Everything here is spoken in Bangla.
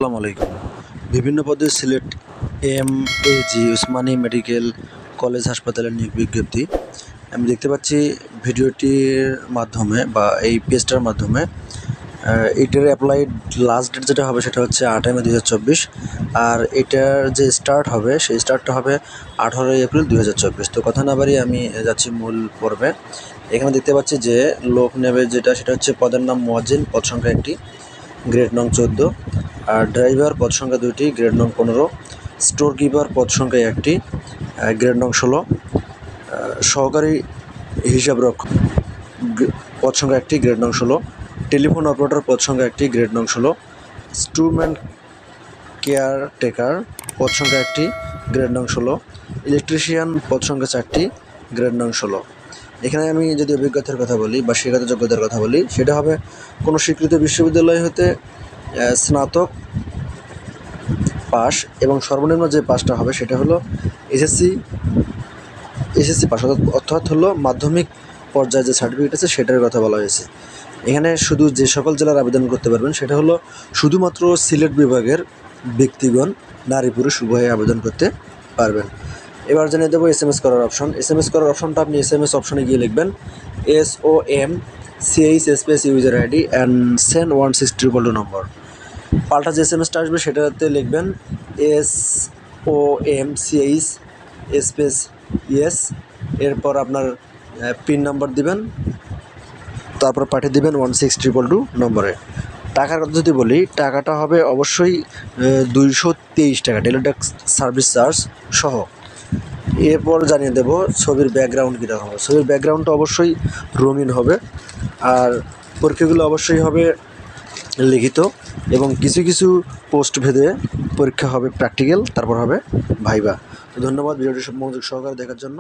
আসসালামু আলাইকুম। বিভিন্ন পদে Sylhet MAG Usmani medical college হাসপাতালের নিয়োগ বিজ্ঞপ্তি আমি দেখতে পাচ্ছি ভিডিওটির মাধ্যমে বা এই পেজটার মাধ্যমে। এটার অ্যাপ্লাইড লাস্ট ডেট যেটা হবে সেটা হচ্ছে 8 মে 2024, আর এটার যে স্টার্ট হবে সেই স্টার্টটা হবে 18 এপ্রিল 2024। তো কথা না বাড়িয়ে আমি যাচ্ছি মূল পর্বে। এখানে দেখতে পাচ্ছি যে লোক নেবে যেটা সেটা হচ্ছে পদের নাম মুয়াজ্জিন, পদ সংখ্যা 1টি, গ্রেড নং 14, আর ড্রাইভার পদ সংখ্যা 2টি, গ্রেড নং 15, স্টোর কিপার পদ সংখ্যা 1টি, গ্রেড নং 16, সহকারী হিসাবরক্ষক পদ সংখ্যা 1টি, গ্রেড নং 16, টেলিফোন অপারেটর পদ সংখ্যা 1টি, গ্রেড নং 16, স্টুডেন্ট কেয়ারটেকার পদ সংখ্যা 1টি, গ্রেড নং 16, ইলেকট্রিশিয়ান পদ সংখ্যা 4টি, গ্রেড নং 16। এখানে আমি যদি অভিজ্ঞতার কথা বলি বা শিক্ষাগত যোগ্যতার কথা বলি, সেটা হবে কোনো স্বীকৃত বিশ্ববিদ্যালয় হতে স্নাতক পাস, এবং সর্বনিম্ন যে পাসটা হবে সেটা হলো এসএসসি পাস, অর্থাৎ হলো মাধ্যমিক পর্যায়ে যে সার্টিফিকেট আছে সেটার কথা বলা হয়েছে। এখানে শুধু যে সকল জেলার আবেদন করতে পারবেন সেটা হলো শুধুমাত্র সিলেট বিভাগের ব্যক্তিগণ, নারী পুরুষ উভয়ে আবেদন করতে পারবেন। এবার জানিয়ে দেবো SMS করার অপশন। SMS করার অপশনটা আপনি SMS অপশনে গিয়ে লিখবেন SOMCH space user ID and send 16222 নম্বর। পাল্টা যে SMSটা আসবে সেটাতে লিখবেন SOMCH স্পেস ইয়েস, এরপর আপনার পিন নাম্বার দিবেন, তারপর পাঠিয়ে দিবেন 16222 নম্বরে। টাকার কথা যদি বলি, টাকাটা হবে অবশ্যই 223 টাকা টেলিটক সার্ভিস চার্জ সহ। এরপর জানিয়ে দেব ছবির ব্যাকগ্রাউন্ড কীরকম হবে। ছবির ব্যাকগ্রাউন্ডটা অবশ্যই রঙিন হবে, আর পরীক্ষাগুলো অবশ্যই হবে লিখিত, এবং কিছু কিছু পোস্ট ভেদে পরীক্ষা হবে প্র্যাকটিক্যাল, তারপর হবে ভাইবা। তো ধন্যবাদ ভিডিওটি মনোযোগ সহকারে দেখার জন্য।